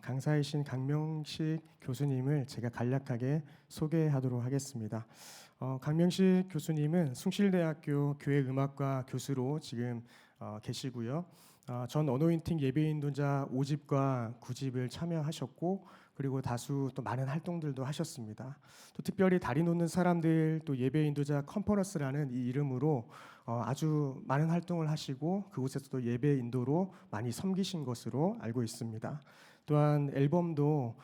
강사이신 강명식 교수님을 제가 간략하게 소개하도록 하겠습니다. 강명식 교수님은 숭실대학교 교회음악과 교수로 지금 계시고요. 전 어노인팅 예배인도자 5집과 9집을 참여하셨고, 그리고 다수 또 많은 활동들도 하셨습니다. 또 특별히 다리 놓는 사람들 또 예배인도자 컨퍼런스라는 이 이름으로 아주 많은 활동을 하시고, 그곳에서 또 예배 인도로 많이 섬기신 것으로 알고 있습니다. 또한 앨범도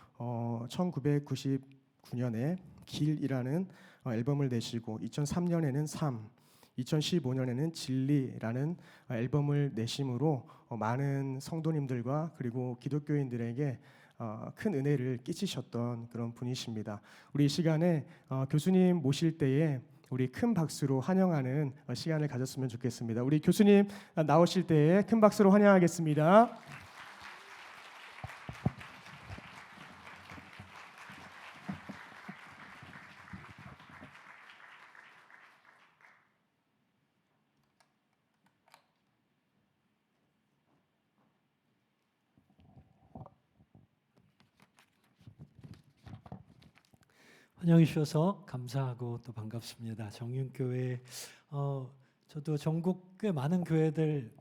1999년에 길이라는 앨범을 내시고, 2003년에는 삶, 2015년에는 진리라는 앨범을 내심으로 많은 성도님들과 그리고 기독교인들에게 큰 은혜를 끼치셨던 그런 분이십니다. 우리 이 시간에 교수님 모실 때에 우리 큰 박수로 환영하는 시간을 가졌으면 좋겠습니다. 우리 교수님 나오실 때에 큰 박수로 환영하겠습니다. 환영해 주셔서 감사하고 또 반갑습니다. 정윤교회 저도 전국 꽤 많은 교회들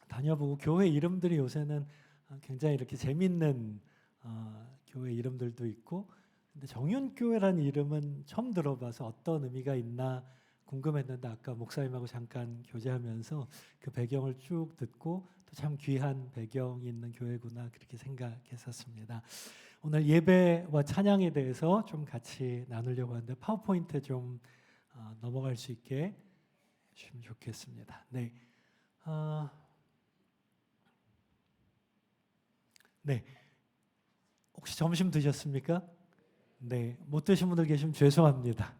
다녀보고 교회 이름들이 요새는 굉장히 이렇게 재밌는 교회 이름들도 있고, 근데 정윤교회라는 이름은 처음 들어봐서 어떤 의미가 있나 궁금했는데 아까 목사님하고 잠깐 교제하면서 그 배경을 쭉 듣고 또 참 귀한 배경이 있는 교회구나 그렇게 생각했었습니다. 오늘 예배와 찬양에 대해서 좀 같이 나누려고 하는데 파워포인트 좀 넘어갈 수 있게 해주시면 좋겠습니다. 네, 네. 혹시 점심 드셨습니까? 네, 못 드신 분들 계시면 죄송합니다.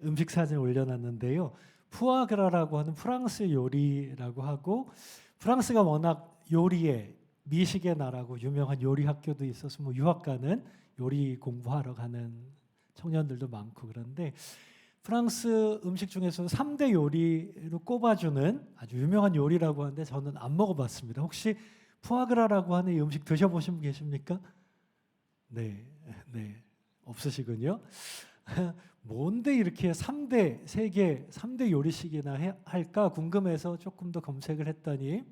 음식 사진 올려놨는데요. 푸아그라라고 하는 프랑스 요리라고 하고, 프랑스가 워낙 요리에 미식의 나라고 유명한 요리 학교도 있어서 뭐 유학 가는 요리 공부하러 가는 청년들도 많고, 그런데 프랑스 음식 중에서 3대 요리로 꼽아주는 아주 유명한 요리라고 하는데 저는 안 먹어봤습니다. 혹시 푸아그라라고 하는 이 음식 드셔보신 분 계십니까? 네, 없으시군요. 뭔데 이렇게 세계 3대 요리식이나 할까 궁금해서 조금 더 검색을 했더니,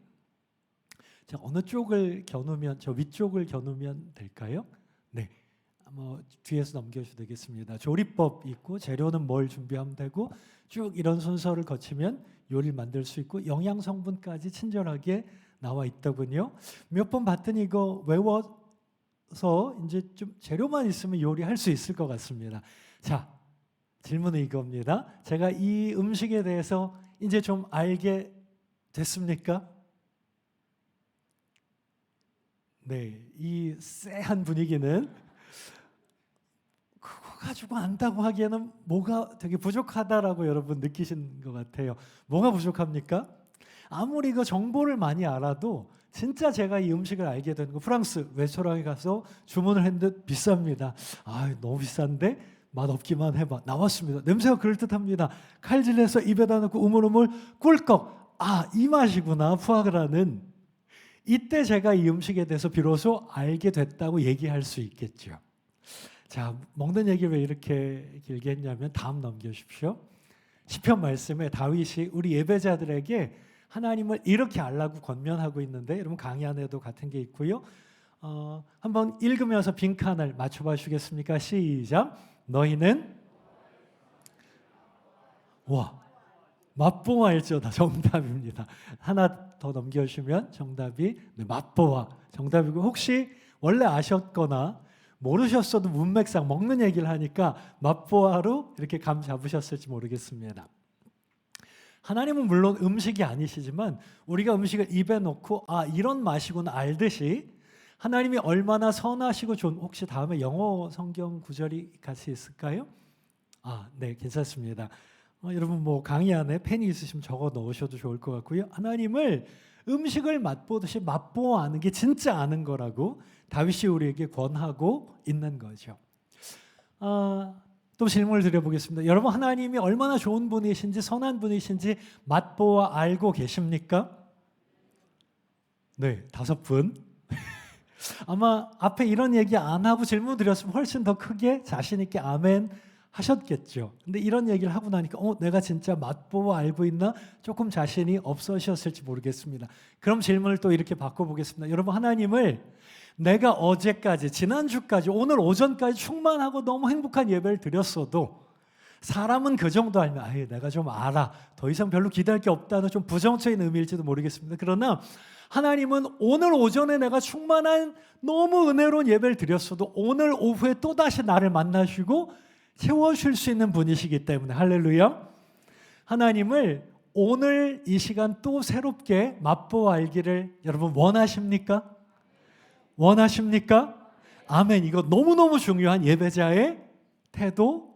어느 쪽을 겨누면, 저 위쪽을 겨누면 될까요? 네, 뒤에서 넘겨주셔도 되겠습니다. 조리법 있고 재료는 뭘 준비하면 되고 쭉 이런 순서를 거치면 요리를 만들 수 있고 영양 성분까지 친절하게 나와 있더군요. 몇 번 봤더니 이거 외워서 이제 좀 재료만 있으면 요리할 수 있을 것 같습니다. 자, 질문은 이겁니다. 제가 이 음식에 대해서 이제 좀 알게 됐습니까? 네, 이 쎄한 분위기는 그거 가지고 안다고 하기에는 뭐가 되게 부족하다라고 여러분 느끼신 것 같아요. 뭐가 부족합니까? 아무리 그 정보를 많이 알아도 진짜 제가 이 음식을 알게 된 거, 프랑스 레스토랑에 가서 주문을 했는데 비쌉니다. 너무 비싼데 맛 없기만 해봐. 나왔습니다. 냄새가 그럴듯합니다. 칼질해서 입에다 넣고 우물우물 꿀꺽. 이 맛이구나 푸아그라는. 이때 제가 이 음식에 대해서 비로소 알게 됐다고 얘기할 수 있겠죠. 자, 먹는 얘기를 왜 이렇게 길게 했냐면 다음 넘겨주십시오. 시편 말씀에 다윗이 우리 예배자들에게 하나님을 이렇게 알라고 권면하고 있는데, 여러분 강의 안에도 같은 게 있고요. 한번 읽으면서 빈칸을 맞춰봐 주시겠습니까? 시작. 너희는 맛보아일지어다. 정답입니다. 하나 더 넘겨주시면 정답이 맛보아 정답이고, 혹시 원래 아셨거나 모르셨어도 문맥상 먹는 얘기를 하니까 맛보아로 이렇게 감 잡으셨을지 모르겠습니다. 하나님은 물론 음식이 아니시지만 우리가 음식을 입에 넣고 이런 맛이구나 알듯이 하나님이 얼마나 선하시고 좋은, 혹시 다음에 영어 성경 구절이 같이 있을까요? 네, 괜찮습니다. 여러분 강의 안에 펜이 있으시면 적어 넣으셔도 좋을 것 같고요. 하나님을 음식을 맛보듯이 맛보아하는 게 진짜 아는 거라고 다윗이 우리에게 권하고 있는 거죠. 또 질문을 드려보겠습니다. 여러분 하나님이 얼마나 좋은 분이신지 선한 분이신지 맛보아 알고 계십니까? 네, 5분. 아마 앞에 이런 얘기 안 하고 질문 드렸으면 훨씬 더 크게 자신 있게 아멘 하셨겠죠. 근데 이런 얘기를 하고 나니까 내가 진짜 맛보고 알고 있나? 조금 자신이 없으셨을지 모르겠습니다. 그럼 질문을 또 이렇게 바꿔보겠습니다. 여러분, 하나님을 내가 어제까지, 지난주까지, 오늘 오전까지 충만하고 너무 행복한 예배를 드렸어도 사람은 그 정도 알면 내가 좀 알아, 더 이상 별로 기대할 게 없다는 좀 부정적인 의미일지도 모르겠습니다. 그러나 하나님은 오늘 오전에 내가 충만한 너무 은혜로운 예배를 드렸어도 오늘 오후에 또다시 나를 만나시고 채워줄 수 있는 분이시기 때문에 할렐루야. 하나님을 오늘 이 시간 또 새롭게 맛보아 알기를 여러분 원하십니까? 원하십니까? 아멘. 이거 너무너무 중요한 예배자의 태도,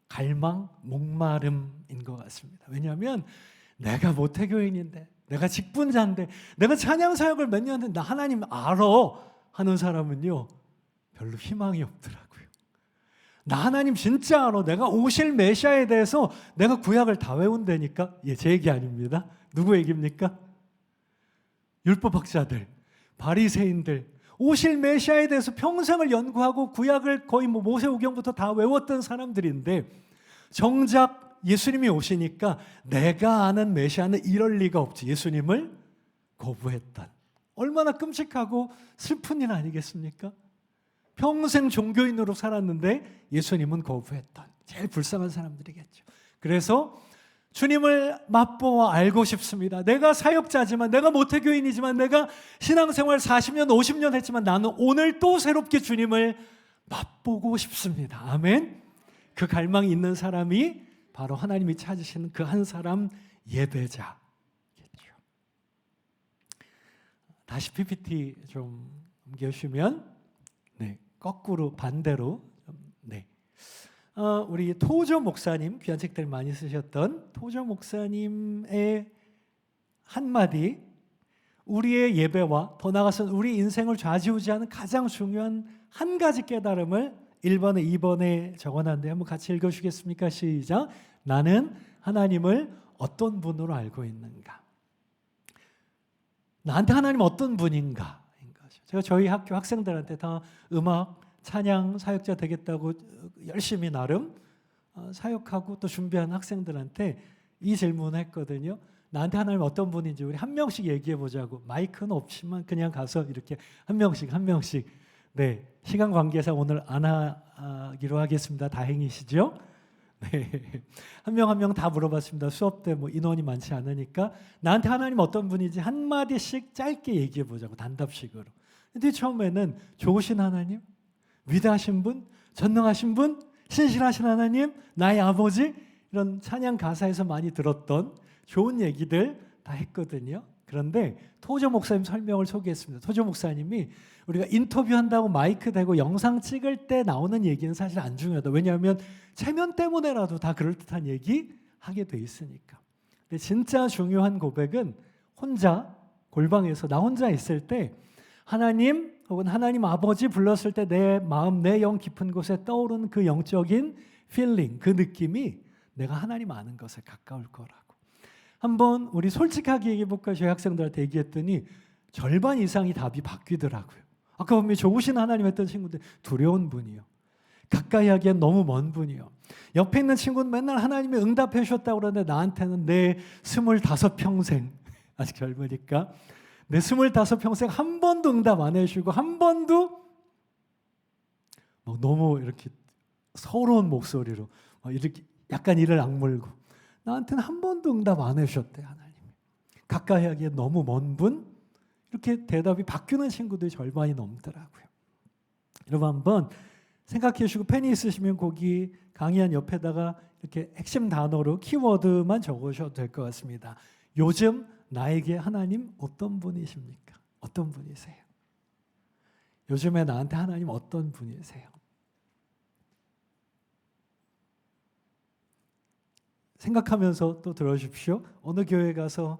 갈망, 목마름인 것 같습니다. 왜냐하면 내가 모태교인인데, 내가 직분자인데, 내가 찬양 사역을 몇 년 했는데 나 하나님 알아 하는 사람은요 별로 희망이 없더라고요. 나 하나님 진짜 알아, 내가 오실 메시아에 대해서 내가 구약을 다 외운다니까. 제 얘기 아닙니다. 누구 얘기입니까? 율법학자들, 바리새인들, 오실 메시아에 대해서 평생을 연구하고 구약을 거의 모세오경부터 다 외웠던 사람들인데 정작 예수님이 오시니까 내가 아는 메시아는 이럴 리가 없지, 예수님을 거부했던, 얼마나 끔찍하고 슬픈 일 아니겠습니까? 평생 종교인으로 살았는데 예수님은 거부했던 제일 불쌍한 사람들이겠죠. 그래서 주님을 맛보아 알고 싶습니다. 내가 사역자지만, 내가 모태교인이지만, 내가 신앙생활 40년, 50년 했지만 나는 오늘 또 새롭게 주님을 맛보고 싶습니다. 아멘. 그 갈망이 있는 사람이 바로 하나님이 찾으시는 그 한 사람 예배자겠죠. 다시 PPT 좀 옮겨주시면, 거꾸로 반대로, 우리 토조 목사님, 귀한 책들 많이 쓰셨던 토조 목사님의 한마디, 우리의 예배와 더 나아가서 우리 인생을 좌지우지하는 가장 중요한 한 가지 깨달음을 1번에 2번에 적어놨는데 한번 같이 읽어주시겠습니까? 시작. 나는 하나님을 어떤 분으로 알고 있는가? 나한테 하나님 어떤 분인가? 제가 저희 학교 학생들한테 다 음악, 찬양 사역자 되겠다고 열심히 나름 사역하고 또 준비한 학생들한테 이 질문을 했거든요. 나한테 하나님 어떤 분인지 우리 한 명씩 얘기해 보자고. 마이크는 없지만 그냥 가서 이렇게 한 명씩 시간 관계상 오늘 안 하기로 하겠습니다. 다행이시죠? 한 명 한 명 다 물어봤습니다. 수업 때 인원이 많지 않으니까 나한테 하나님 어떤 분인지 한 마디씩 짧게 얘기해 보자고, 단답식으로. 근데 처음에는 좋으신 하나님, 위대하신 분, 전능하신 분, 신실하신 하나님, 나의 아버지, 이런 찬양 가사에서 많이 들었던 좋은 얘기들 다 했거든요. 그런데 토조 목사님 설명을 소개했습니다. 토조 목사님이 우리가 인터뷰한다고 마이크 대고 영상 찍을 때 나오는 얘기는 사실 안 중요하다. 왜냐하면 체면 때문에라도 다 그럴듯한 얘기 하게 돼 있으니까. 근데 진짜 중요한 고백은 혼자 골방에서 나 혼자 있을 때 하나님 혹은 하나님 아버지 불렀을 때 내 마음, 내 영 깊은 곳에 떠오르는 그 영적인 필링, 그 느낌이 내가 하나님 아는 것에 가까울 거라고. 한번 우리 솔직하게 얘기해볼까요? 저희 학생들한테 얘기했더니 절반 이상이 답이 바뀌더라고요. 아까 보면 좋으신 하나님 했던 친구들, 두려운 분이요, 가까이 하기엔 너무 먼 분이요. 옆에 있는 친구는 맨날 하나님이 응답해 주셨다고 그러는데 나한테는 내 25평생, 아직 젊으니까 내 25평생 한 번도 응답 안 해주시고 한 번도 너무 이렇게 서러운 목소리로 이렇게 약간 이를 악물고 나한테는 한 번도 응답 안 해주셨대. 하나님이 가까이 하기에 너무 먼 분, 이렇게 대답이 바뀌는 친구들이 절반이 넘더라고요. 여러분 한번 생각해 주시고 펜이 있으시면 거기 강의한 옆에다가 이렇게 핵심 단어로 키워드만 적으셔도 될 것 같습니다. 요즘 나에게 하나님 어떤 분이십니까? 어떤 분이세요? 요즘에 나한테 하나님 어떤 분이세요? 생각하면서 또 들어주십시오. 어느 교회 가서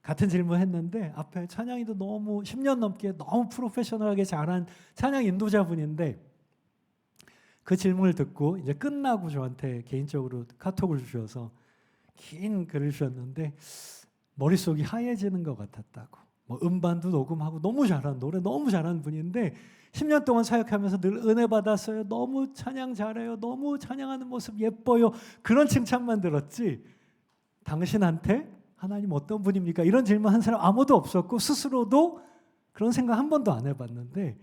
같은 질문 했는데 앞에 찬양이도 너무 10년 넘게 너무 프로페셔널하게 잘한 찬양 인도자분인데 그 질문을 듣고 이제 끝나고 저한테 개인적으로 카톡을 주셔서 긴 글을 주셨는데 머릿속이 하얘지는 것 같았다고. 뭐 음반도 녹음하고 너무 잘하는 노래 너무 잘하는 분인데 10년 동안 사역하면서 늘 은혜 받았어요. 너무 찬양 잘해요. 너무 찬양하는 모습 예뻐요. 그런 칭찬만 들었지 당신한테 하나님 어떤 분입니까? 이런 질문 한 사람 아무도 없었고 스스로도 그런 생각 한 번도 안 해봤는데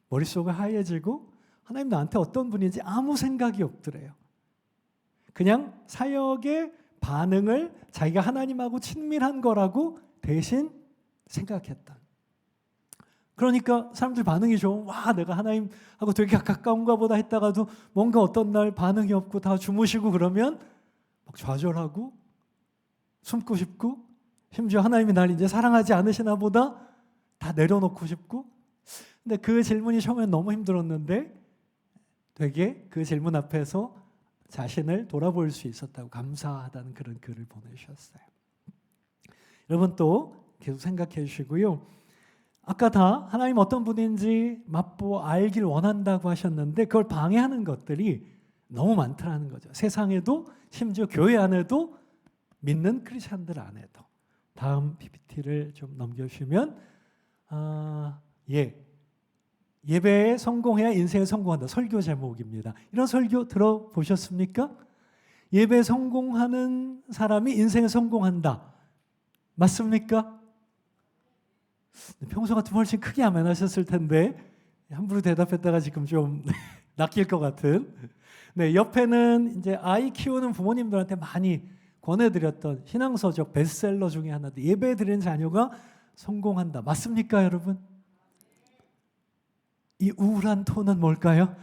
머릿속이 하얘지고 하나님 나한테 어떤 분인지 아무 생각이 없더래요. 그냥 사역의 반응을 자기가 하나님하고 친밀한 거라고 대신 생각했다. 그러니까 사람들 반응이 좋으면 와 내가 하나님하고 되게 가까운가 보다 했다가도 뭔가 어떤 날 반응이 없고 다 주무시고 그러면 막 좌절하고 숨고 싶고 심지어 하나님이 날 이제 사랑하지 않으시나 보다 다 내려놓고 싶고. 근데 그 질문이 처음엔 너무 힘들었는데 되게 그 질문 앞에서 자신을 돌아볼 수 있었다고 감사하다는 그런 글을 보내주셨어요. 여러분 또 계속 생각해 주시고요. 아까 다 하나님 어떤 분인지 맛보아 알길 원한다고 하셨는데 그걸 방해하는 것들이 너무 많다는 거죠. 세상에도 심지어 교회 안에도 믿는 크리스천들 안에도. 다음 PPT를 좀 넘겨주시면 예배에 성공해야 인생에 성공한다. 설교 제목입니다. 이런 설교 들어보셨습니까? 예배에 성공하는 사람이 인생에 성공한다. 맞습니까? 평소 같으면 훨씬 크게 아멘 하셨을 텐데 함부로 대답했다가 지금 좀 낚일 것 같은. 네, 옆에는 이제 아이 키우는 부모님들한테 많이 권해드렸던 신앙서적 베스트셀러 중에 하나인데 예배 드리는 자녀가 성공한다. 맞습니까, 여러분? 이 우울한 톤은 뭘까요?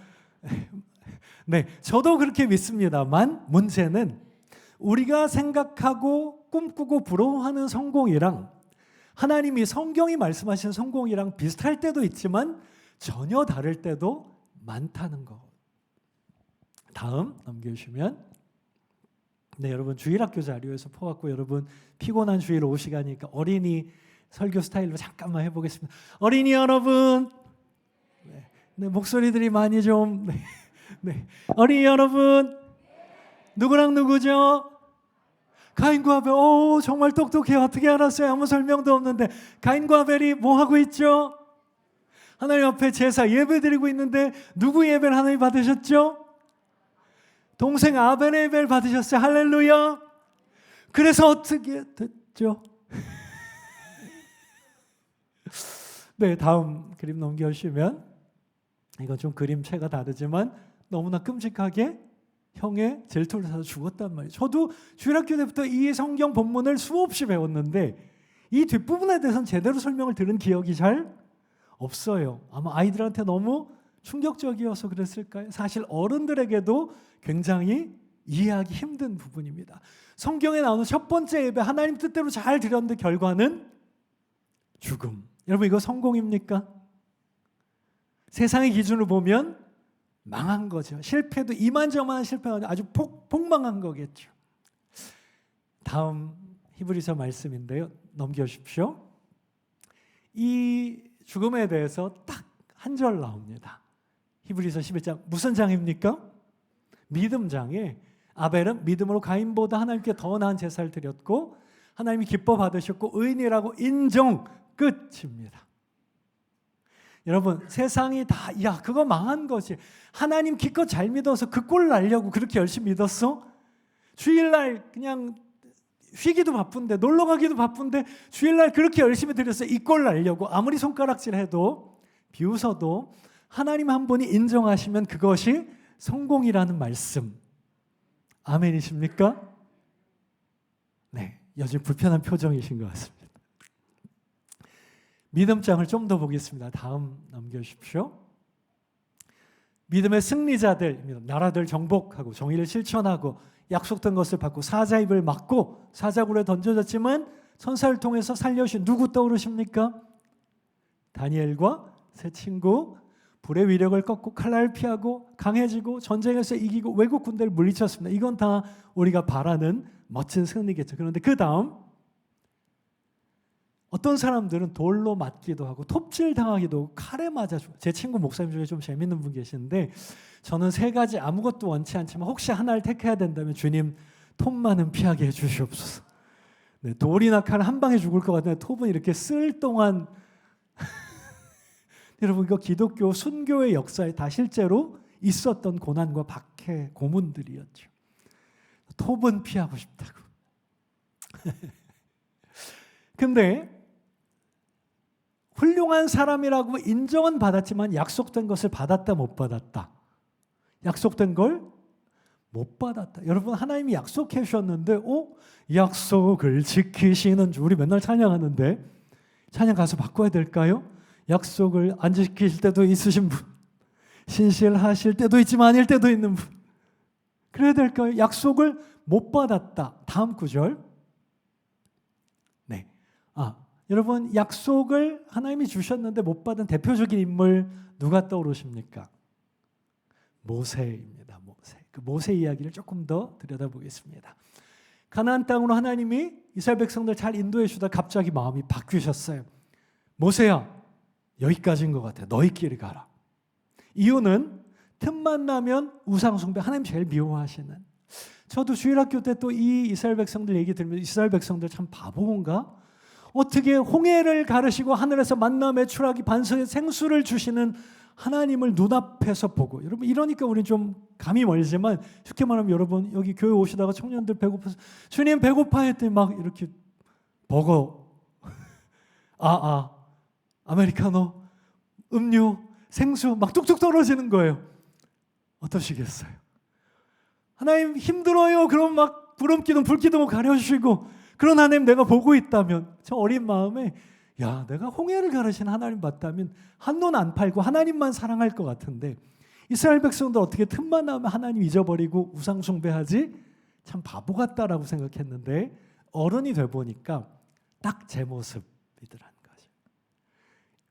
네, 저도 그렇게 믿습니다만 문제는 우리가 생각하고 꿈꾸고 부러워하는 성공이랑 하나님이 성경이 말씀하신 성공이랑 비슷할 때도 있지만 전혀 다를 때도 많다는 거. 다음 넘겨주시면 네, 여러분 주일학교 자료에서 퍼왔고 여러분 피곤한 주일 오시가니까 어린이 설교 스타일로 잠깐만 해보겠습니다. 어린이 여러분 네, 목소리들이 많이 좀 네. 어린이 여러분 누구랑 누구죠? 가인과 아벨. 오 정말 똑똑해요. 어떻게 알았어요? 아무 설명도 없는데 가인과 아벨이 뭐 하고 있죠? 하나님 앞에 제사 예배 드리고 있는데 누구 예배를 하나님 받으셨죠? 동생 아벨의 예배를 받으셨어요. 할렐루야. 그래서 어떻게 됐죠? 네, 다음 그림 넘겨주시면 이건 좀 그림체가 다르지만 너무나 끔찍하게 형의 질투를 사서 죽었단 말이에요. 저도 주일학교 때부터 이 성경 본문을 수없이 배웠는데 이 뒷부분에 대해서는 제대로 설명을 들은 기억이 잘 없어요. 아마 아이들한테 너무 충격적이어서 그랬을까요? 사실 어른들에게도 굉장히 이해하기 힘든 부분입니다. 성경에 나오는 첫 번째 예배 하나님 뜻대로 잘 드렸는데 결과는 죽음. 여러분 이거 성공입니까? 세상의 기준으로 보면 망한 거죠. 실패도 이만저만한 실패가 아주 폭망한 거겠죠. 다음 히브리서 말씀인데요. 넘겨주십시오. 이 죽음에 대해서 딱 한 절 나옵니다. 히브리서 11장 무슨 장입니까? 믿음 장에 아벨은 믿음으로 가인보다 하나님께 더 나은 제사를 드렸고 하나님이 기뻐 받으셨고 의인이라고 인정. 끝입니다. 여러분 세상이 다 야 그거 망한 거지. 하나님 기껏 잘 믿어서 그 꼴 날려고 그렇게 열심히 믿었어? 주일날 그냥 쉬기도 바쁜데 놀러 가기도 바쁜데 주일날 그렇게 열심히 드렸어. 이 꼴 날려고 아무리 손가락질해도 비웃어도 하나님 한 분이 인정하시면 그것이 성공이라는 말씀. 아멘이십니까? 네, 요즘 불편한 표정이신 것 같습니다. 믿음장을 좀 더 보겠습니다. 다음 넘겨주십시오. 믿음의 승리자들, 나라들 정복하고 정의를 실천하고 약속된 것을 받고 사자 입을 막고 사자굴에 던져졌지만 천사를 통해서 살려주신 누구 떠오르십니까? 다니엘과 세 친구 불의 위력을 꺾고 칼날을 피하고 강해지고 전쟁에서 이기고 외국 군대를 물리쳤습니다. 이건 다 우리가 바라는 멋진 승리겠죠. 그런데 그 다음 어떤 사람들은 돌로 맞기도 하고 톱질 당하기도 하고 칼에 맞아 죽고. 제 친구 목사님 중에 좀 재밌는 분 계시는데 저는 세 가지 아무것도 원치 않지만 혹시 하나를 택해야 된다면 주님 톱만은 피하게 해주시옵소서. 네, 돌이나 칼 한 방에 죽을 것 같은데 톱은 이렇게 쓸 동안 여러분 이거 기독교 순교의 역사에 다 실제로 있었던 고난과 박해, 고문들이었죠. 톱은 피하고 싶다고. 근데 훌륭한 사람이라고 인정은 받았지만 약속된 것을 받았다 못 받았다. 약속된 걸 못 받았다. 여러분 하나님이 약속해 주셨는데 약속을 지키시는 주. 우리 맨날 찬양하는데 찬양 가서 바꿔야 될까요? 약속을 안 지키실 때도 있으신 분, 신실하실 때도 있지만 아닐 때도 있는 분. 그래야 될까요? 약속을 못 받았다. 다음 구절. 네. 여러분 약속을 하나님이 주셨는데 못 받은 대표적인 인물 누가 떠오르십니까? 모세입니다. 모세. 그 모세 이야기를 조금 더 들여다보겠습니다. 가나안 땅으로 하나님이 이스라엘 백성들 잘 인도해 주다 갑자기 마음이 바뀌셨어요. 모세야, 여기까지인 것 같아. 너희끼리 가라. 이유는 틈만 나면 우상 숭배, 하나님 제일 미워하시는. 저도 주일학교 때 또 이 이스라엘 백성들 얘기 들으면 이스라엘 백성들 참 바보인가? 어떻게 홍해를 가르시고 하늘에서 만나 매출하기 반석의 생수를 주시는 하나님을 눈앞에서 보고, 여러분 이러니까 우리는 좀 감이 멀지만 쉽게 말하면 여러분 여기 교회 오시다가 청년들 배고파서 주님 배고파 했더니 막 이렇게 버거 아메리카노 음료 생수 막 뚝뚝 떨어지는 거예요. 어떠시겠어요? 하나님 힘들어요. 그럼 막 부름기둥 불기둥 가려주시고 그런 하나님 내가 보고 있다면 저 어린 마음에 야 내가 홍해를 가르신 하나님 봤다면 한눈 안 팔고 하나님만 사랑할 것 같은데 이스라엘 백성들 어떻게 틈만 나면 하나님 잊어버리고 우상 숭배하지? 참 바보 같다라고 생각했는데 어른이 돼 보니까 딱 제 모습이더라는 거죠.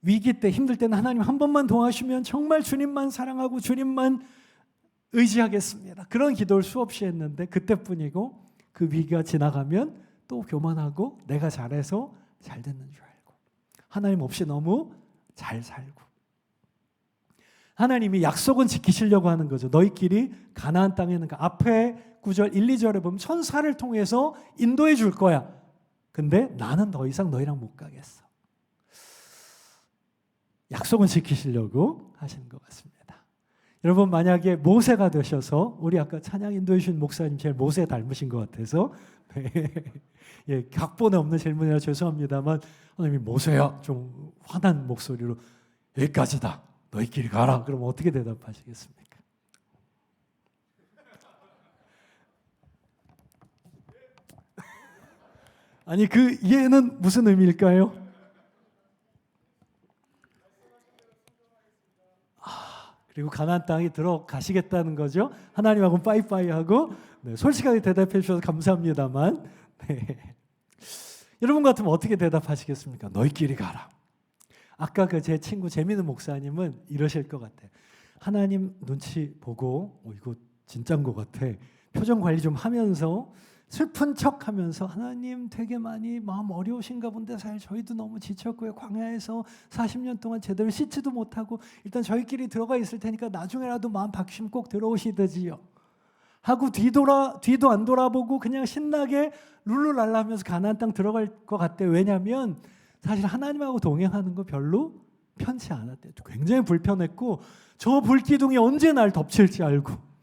위기 때 힘들 때는 하나님 한 번만 도와주시면 정말 주님만 사랑하고 주님만 의지하겠습니다. 그런 기도를 수없이 했는데 그때뿐이고 그 위기가 지나가면 또 교만하고 내가 잘해서 잘 됐는 줄 알고 하나님 없이 너무 잘 살고 하나님이 약속은 지키시려고 하는 거죠. 너희끼리 가나안 땅에 있는 그 앞에 9절 1, 2절에 보면 천사를 통해서 인도해 줄 거야. 근데 나는 더 이상 너희랑 못 가겠어. 약속은 지키시려고 하시는 것 같습니다. 여러분 만약에 모세가 되셔서 우리 아까 찬양 인도해 주신 목사님 제일 모세 닮으신 것 같아서 예, 각본에 없는 질문이라 죄송합니다만 하나님이 모세야 좀 화난 목소리로 여기까지다 너희끼리 가라 그러면 어떻게 대답하시겠습니까? 아니 그 이해는 무슨 의미일까요? 그리고 가나안 땅에 들어가시겠다는 거죠. 하나님하고 빠이빠이하고 네, 솔직하게 대답해 주셔서 감사합니다만 네. 여러분 같으면 어떻게 대답하시겠습니까? 너희끼리 가라. 아까 그 제 친구 재미있는 목사님은 이러실 것 같아요. 하나님 눈치 보고 이거 진짜인 것 같아. 표정 관리 좀 하면서 슬픈 척하면서 하나님 되게 많이 마음 어려우신가 본데 사실 저희도 너무 지쳤고요. 광야에서 40년 동안 제대로 씻지도 못하고 일단 저희끼리 들어가 있을 테니까 나중에라도 마음 바뀌시면 꼭 들어오시듯이요. 하고 뒤도 안 돌아보고 그냥 신나게 룰루랄라 하면서 가나안 땅 들어갈 것 같대요. 왜냐하면 사실 하나님하고 동행하는 거 별로 편치 않았대요. 굉장히 불편했고 저 불기둥이 언제 날 덮칠지 알고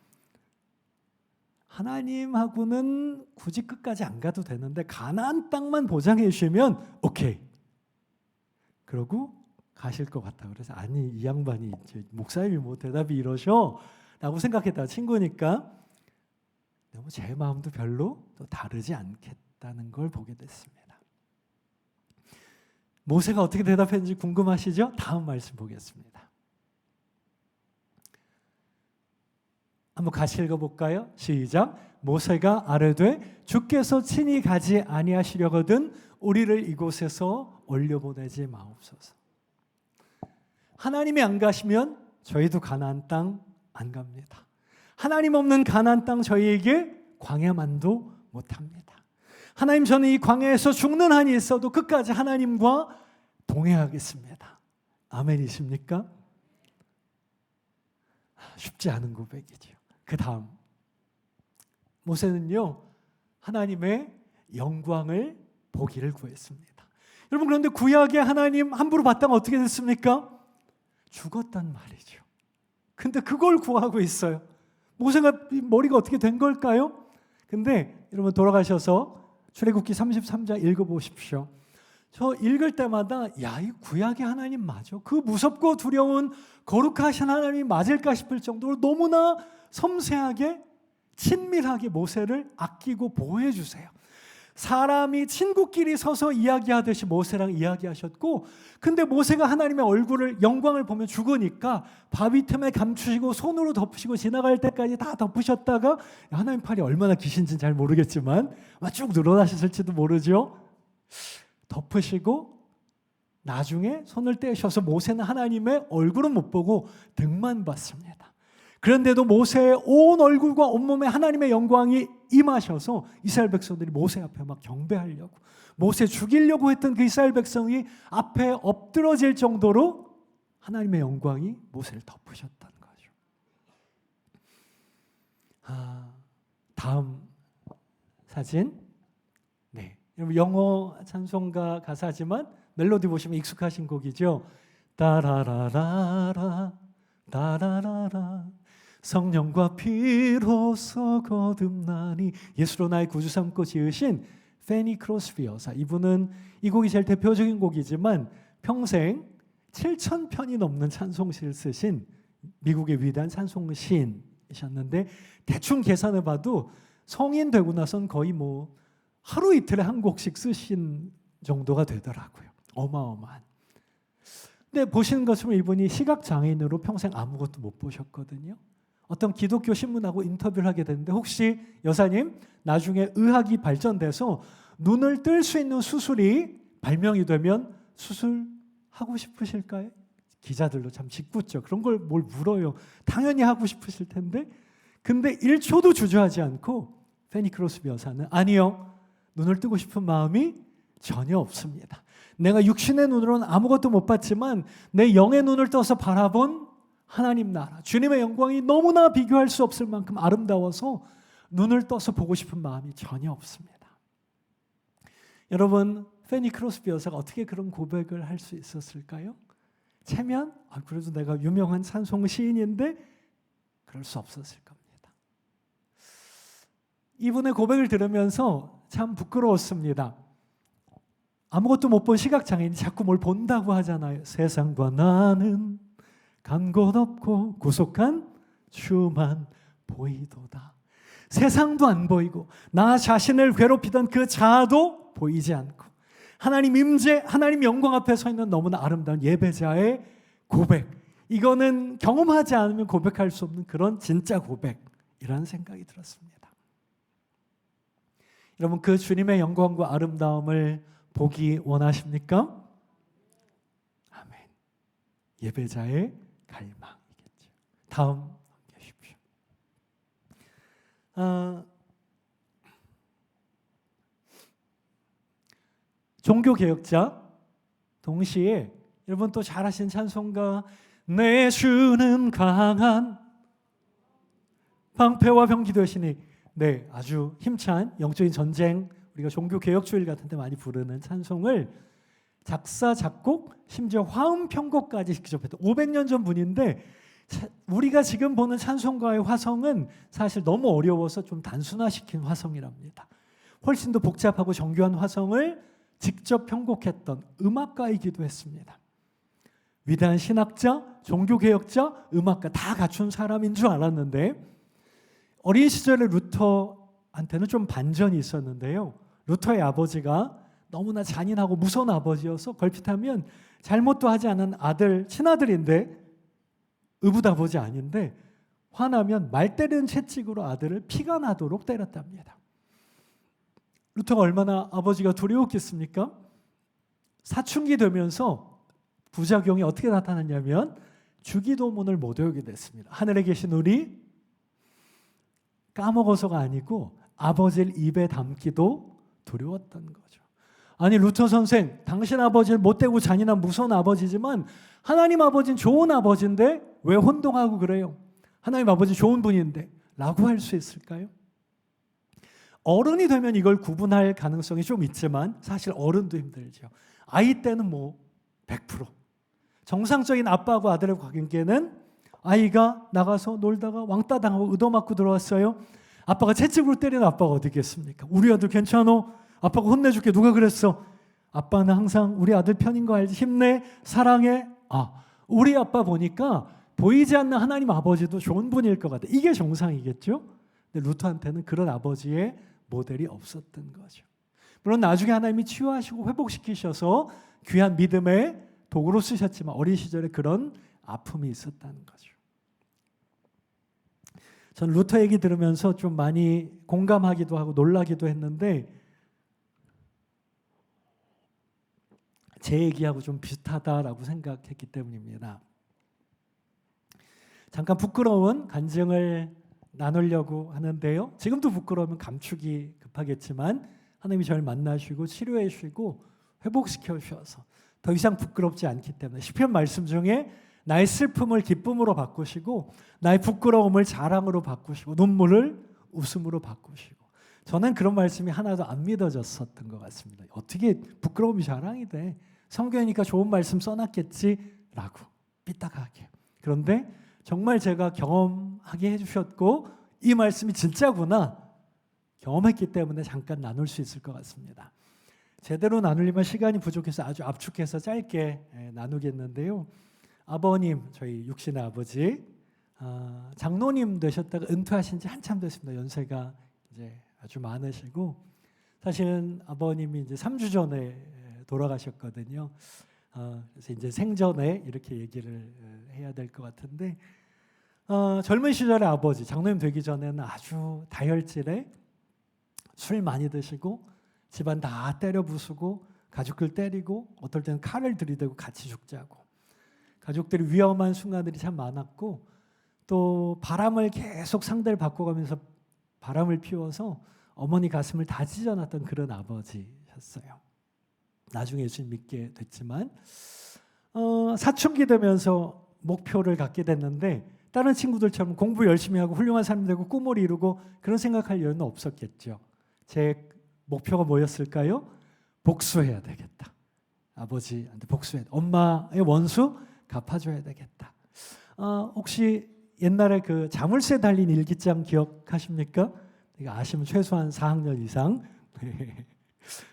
하나님하고는 굳이 끝까지 안 가도 되는데 가나안 땅만 보장해 주시면 오케이. 그러고 가실 것 같다. 그래서 아니 이 양반이 목사님이 뭐 대답이 이러셔? 라고 생각했다. 친구니까 너무 제 마음도 별로 또 다르지 않겠다는 걸 보게 됐습니다. 모세가 어떻게 대답했는지 궁금하시죠? 다음 말씀 보겠습니다. 한번 같이 읽어볼까요? 시작. 모세가 아뢰되 주께서 친히 가지 아니하시려거든 우리를 이곳에서 올려보내지 마옵소서. 하나님이 안 가시면 저희도 가나안 땅 안 갑니다. 하나님 없는 가나안 땅 저희에게 광야만도 못합니다. 하나님 저는 이 광야에서 죽는 한이 있어도 끝까지 하나님과 동행하겠습니다. 아멘이십니까? 쉽지 않은 고백이죠. 그 다음 모세는요 하나님의 영광을 보기를 구했습니다. 여러분, 그런데 구약의 하나님 함부로 봤다면 어떻게 됐습니까? 죽었단 말이죠. 근데 그걸 구하고 있어요. 모세가 머리가 어떻게 된 걸까요? 근데 여러분 돌아가셔서 출애굽기 33장 읽어보십시오. 저 읽을 때마다 이 구약의 하나님 맞아? 그 무섭고 두려운 거룩하신 하나님이 맞을까 싶을 정도로 너무나 섬세하게 친밀하게 모세를 아끼고 보호해 주세요. 사람이 친구끼리 서서 이야기하듯이 모세랑 이야기하셨고, 근데 모세가 하나님의 얼굴을 영광을 보면 죽으니까 바위 틈에 감추시고 손으로 덮으시고 지나갈 때까지 다 덮으셨다가 하나님 팔이 얼마나 기신지는 잘 모르겠지만 쭉 늘어나셨을지도 모르죠. 덮으시고 나중에 손을 떼셔서 모세는 하나님의 얼굴은 못 보고 등만 봤습니다. 그런데도 모세의 온 얼굴과 온몸에 하나님의 영광이 임하셔서 이스라엘 백성들이 모세 앞에 막 경배하려고, 모세 죽이려고 했던 그 이스라엘 백성이 앞에 엎드러질 정도로 하나님의 영광이 모세를 덮으셨다는 거죠. 다음 사진. 네, 여러분 영어 찬송가 가사지만 멜로디 보시면 익숙하신 곡이죠. 따라라라라 따라라라 성령과 피로서 거듭나니, 예수로 나의 구주 삼고 지으신 페니 크로스비 여사, 이분은 이 곡이 제일 대표적인 곡이지만 평생 7,000편이 넘는 찬송시를 쓰신 미국의 위대한 찬송 시인이셨는데, 대충 계산해 봐도 성인 되고 나선 거의 뭐 하루 이틀에 한 곡씩 쓰신 정도가 되더라고요. 어마어마한. 근데 보시는 것처럼 이분이 시각장애인으로 평생 아무것도 못 보셨거든요. 어떤 기독교 신문하고 인터뷰를 하게 됐는데, 혹시 여사님 나중에 의학이 발전돼서 눈을 뜰 수 있는 수술이 발명이 되면 수술하고 싶으실까요? 기자들도 참 짓궂죠. 그런 걸 뭘 물어요. 당연히 하고 싶으실 텐데. 근데 1초도 주저하지 않고 페니 크로스비 여사는 아니요, 눈을 뜨고 싶은 마음이 전혀 없습니다. 내가 육신의 눈으로는 아무것도 못 봤지만 내 영의 눈을 떠서 바라본 하나님 나라, 주님의 영광이 너무나 비교할 수 없을 만큼 아름다워서 눈을 떠서 보고 싶은 마음이 전혀 없습니다. 여러분, 페니 크로스비 여사가 어떻게 그런 고백을 할 수 있었을까요? 체면? 그래도 내가 유명한 찬송 시인인데 그럴 수 없었을 겁니다. 이분의 고백을 들으면서 참 부끄러웠습니다. 아무것도 못 본 시각장애인이 자꾸 뭘 본다고 하잖아요. 세상과 나는 간 곳 없고 구속한 주만 보이도다. 세상도 안 보이고 나 자신을 괴롭히던 그 자아도 보이지 않고 하나님 임재, 하나님 영광 앞에 서 있는 너무나 아름다운 예배자의 고백, 이거는 경험하지 않으면 고백할 수 없는 그런 진짜 고백이라는 생각이 들었습니다. 여러분, 그 주님의 영광과 아름다움을 보기 원하십니까? 아멘. 예배자의 갈망이겠죠. 다음 계십시오. 종교개혁자, 동시에 여러분 또 잘 아시는 찬송가, 내 주는 강한 방패와 병기 되시니, 네, 아주 힘찬 영적인 전쟁, 우리가 종교개혁주일 같은 데 많이 부르는 찬송을 작사, 작곡, 심지어 화음 편곡까지 직접 했던 500년 전 분인데, 우리가 지금 보는 찬송가의 화성은 사실 너무 어려워서 좀 단순화시킨 화성이랍니다. 훨씬 더 복잡하고 정교한 화성을 직접 편곡했던 음악가이기도 했습니다. 위대한 신학자, 종교개혁자, 음악가 다 갖춘 사람인 줄 알았는데, 어린 시절에 루터한테는 좀 반전이 있었는데요. 루터의 아버지가 너무나 잔인하고 무서운 아버지여서 걸핏하면 잘못도 하지 않은 아들, 친아들인데 의붓아버지 아닌데 화나면 말 때리는 채찍으로 아들을 피가 나도록 때렸답니다. 루터가 얼마나 아버지가 두려웠겠습니까? 사춘기 되면서 부작용이 어떻게 나타났냐면 주기도문을 못 외우게 됐습니다. 하늘에 계신 우리, 까먹어서가 아니고 아버지를 입에 담기도 두려웠던 거죠. 아니, 루터 선생, 당신 아버지를 못되고 잔인한 무서운 아버지지만 하나님 아버지는 좋은 아버지인데 왜 혼동하고 그래요? 하나님 아버지 좋은 분인데 라고 할 수 있을까요? 어른이 되면 이걸 구분할 가능성이 좀 있지만 사실 어른도 힘들죠. 아이 때는 뭐 100%. 정상적인 아빠하고 아들의 관계는 아이가 나가서 놀다가 왕따 당하고 의도맞고 들어왔어요. 아빠가 채찍으로 때리는 아빠가 어디 있겠습니까? 우리 아들 괜찮어? 아빠가 혼내줄게. 누가 그랬어? 아빠는 항상 우리 아들 편인 거 알지? 힘내, 사랑해. 우리 아빠 보니까 보이지 않는 하나님 아버지도 좋은 분일 것 같아. 이게 정상이겠죠? 근데 루터한테는 그런 아버지의 모델이 없었던 거죠. 물론 나중에 하나님이 치유하시고 회복시키셔서 귀한 믿음의 도구로 쓰셨지만 어린 시절에 그런 아픔이 있었다는 거죠. 전 루터 얘기 들으면서 좀 많이 공감하기도 하고 놀라기도 했는데 제 얘기하고 좀 비슷하다라고 생각했기 때문입니다. 잠깐 부끄러운 간증을 나누려고 하는데요. 지금도 부끄러우면 감추기 급하겠지만 하나님이 저를 만나시고 치료해 주시고 회복시켜 주셔서 더 이상 부끄럽지 않기 때문에 시편 말씀 중에 나의 슬픔을 기쁨으로 바꾸시고 나의 부끄러움을 자랑으로 바꾸시고 눈물을 웃음으로 바꾸시고 저는 그런 말씀이 하나도 안 믿어졌었던 것 같습니다. 어떻게 부끄러움이 자랑이 돼? 성경이니까 좋은 말씀 써놨겠지라고 삐딱하게. 그런데 정말 제가 경험하게 해주셨고 이 말씀이 진짜구나 경험했기 때문에 잠깐 나눌 수 있을 것 같습니다. 제대로 나누려면 시간이 부족해서 아주 압축해서 짧게 나누겠는데요. 아버님, 저희 육신의 아버지 장로님 되셨다가 은퇴하신 지 한참 됐습니다. 연세가 이제 아주 많으시고 사실은 아버님이 이제 3주 전에 돌아가셨거든요. 그래서 이제 생전에 이렇게 얘기를 해야 될 것 같은데 젊은 시절의 아버지 장로님 되기 전에는 아주 다혈질에 술 많이 드시고 집안 다 때려 부수고 가족들 때리고 어떨 때는 칼을 들이대고 같이 죽자고 가족들이 위험한 순간들이 참 많았고 또 바람을 계속 상대를 바꿔가면서 바람을 피워서 어머니 가슴을 다 찢어놨던 그런 아버지셨어요. 나중에 예수님 믿게 됐지만 사춘기 되면서 목표를 갖게 됐는데 다른 친구들처럼 공부 열심히 하고 훌륭한 사람 되고 꿈을 이루고 그런 생각할 여유는 없었겠죠. 제 목표가 뭐였을까요? 복수해야 되겠다. 아버지한테 복수해야 돼. 엄마의 원수 갚아줘야 되겠다. 혹시 옛날에 그 자물쇠 달린 일기장 기억하십니까? 이거 아시면 최소한 4학년 이상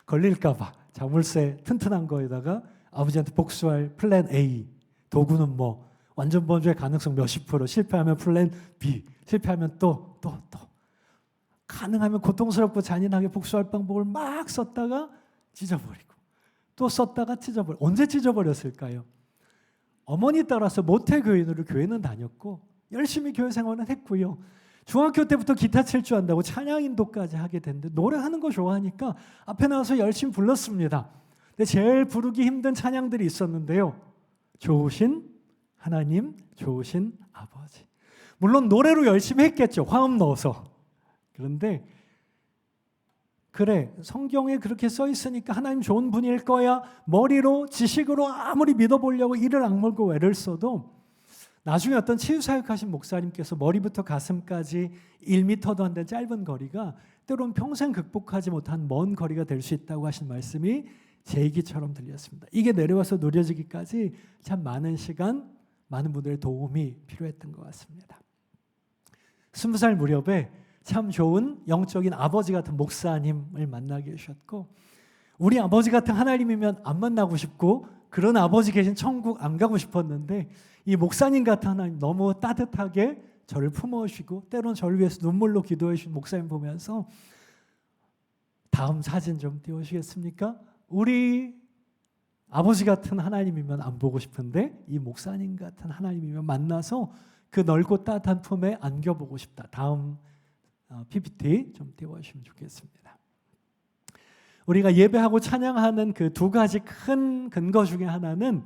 걸릴까봐 자물쇠 튼튼한 거에다가 아버지한테 복수할 플랜 A 도구는 뭐 완전 범죄의 가능성 몇십 %, 실패하면 플랜 B, 실패하면 또 가능하면 고통스럽고 잔인하게 복수할 방법을 막 썼다가 찢어버리고 또 썼다가 찢어버리고 언제 찢어버렸을까요? 어머니 따라서 모태교인으로 교회는 다녔고 열심히 교회 생활은 했고요. 중학교 때부터 기타 칠 줄 안다고 찬양 인도까지 하게 됐는데 노래하는 거 좋아하니까 앞에 나와서 열심히 불렀습니다. 근데 제일 부르기 힘든 찬양들이 있었는데요. 좋으신 하나님, 좋으신 아버지. 물론 노래로 열심히 했겠죠. 화음 넣어서. 그런데 그래 성경에 그렇게 써 있으니까 하나님 좋은 분일 거야. 머리로 지식으로 아무리 믿어보려고 이를 악물고 애를 써도 나중에 어떤 치유사역하신 목사님께서 머리부터 가슴까지 1m도 안 되는 짧은 거리가 때로는 평생 극복하지 못한 먼 거리가 될 수 있다고 하신 말씀이 제 얘기처럼 들렸습니다. 이게 내려와서 누려지기까지 참 많은 시간, 많은 분들의 도움이 필요했던 것 같습니다. 20살 무렵에 참 좋은 영적인 아버지 같은 목사님을 만나게 되셨고 우리 아버지 같은 하나님이면 안 만나고 싶고 그런 아버지 계신 천국 안 가고 싶었는데 이 목사님 같은 하나님 너무 따뜻하게 저를 품어주시고 때로는 저를 위해서 눈물로 기도해 주신 목사님 보면서 다음 사진 좀 띄워주시겠습니까? 우리 아버지 같은 하나님이면 안 보고 싶은데 이 목사님 같은 하나님이면 만나서 그 넓고 따뜻한 품에 안겨보고 싶다. 다음 PPT 좀 띄워주시면 좋겠습니다. 우리가 예배하고 찬양하는 그 두 가지 큰 근거 중에 하나는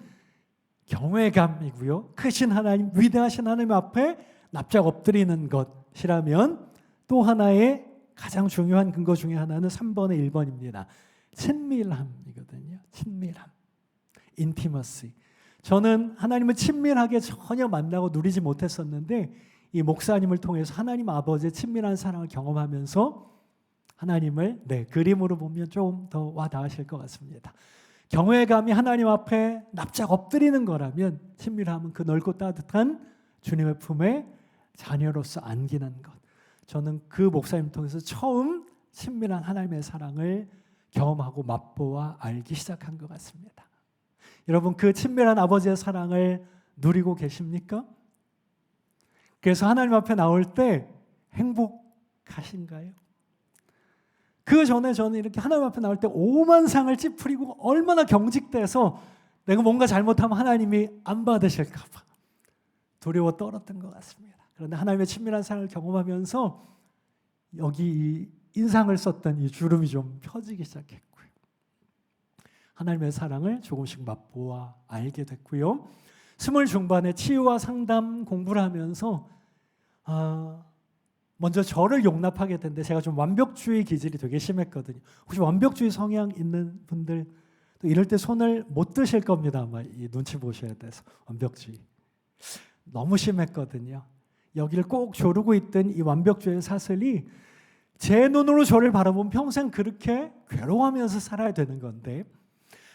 경외감이고요. 크신 하나님, 위대하신 하나님 앞에 납작 엎드리는 것이라면 또 하나의 가장 중요한 근거 중에 하나는 3번의 1번입니다. 친밀함이거든요. 친밀함. 인티머시. 저는 하나님을 친밀하게 전혀 만나고 누리지 못했었는데 이 목사님을 통해서 하나님 아버지의 친밀한 사랑을 경험하면서 하나님을 그림으로 보면 좀 더 와닿으실 것 같습니다. 경외감이 하나님 앞에 납작 엎드리는 거라면 친밀함은 그 넓고 따뜻한 주님의 품에 자녀로서 안기는 것. 저는 그 목사님 통해서 처음 친밀한 하나님의 사랑을 경험하고 맛보아 알기 시작한 것 같습니다. 여러분, 그 친밀한 아버지의 사랑을 누리고 계십니까? 그래서 하나님 앞에 나올 때 행복하신가요? 그 전에 저는 이렇게 하나님 앞에 나올 때 오만상을 찌푸리고 얼마나 경직돼서 내가 뭔가 잘못하면 하나님이 안 받으실까 봐 두려워 떨었던 것 같습니다. 그런데 하나님의 친밀한 사랑을 경험하면서 여기 이 인상을 썼던 이 주름이 좀 펴지기 시작했고요. 하나님의 사랑을 조금씩 맛보아 알게 됐고요. 20 중반에 치유와 상담 공부를 하면서 먼저 저를 용납하게 됐는데 제가 좀 완벽주의 기질이 되게 심했거든요. 혹시 완벽주의 성향 있는 분들 또 이럴 때 손을 못 드실 겁니다. 아마 이 눈치 보셔야 돼서 완벽주의 너무 심했거든요. 여기를 꼭 조르고 있던 이 완벽주의의 사슬이 제 눈으로 저를 바라보면 평생 그렇게 괴로워하면서 살아야 되는 건데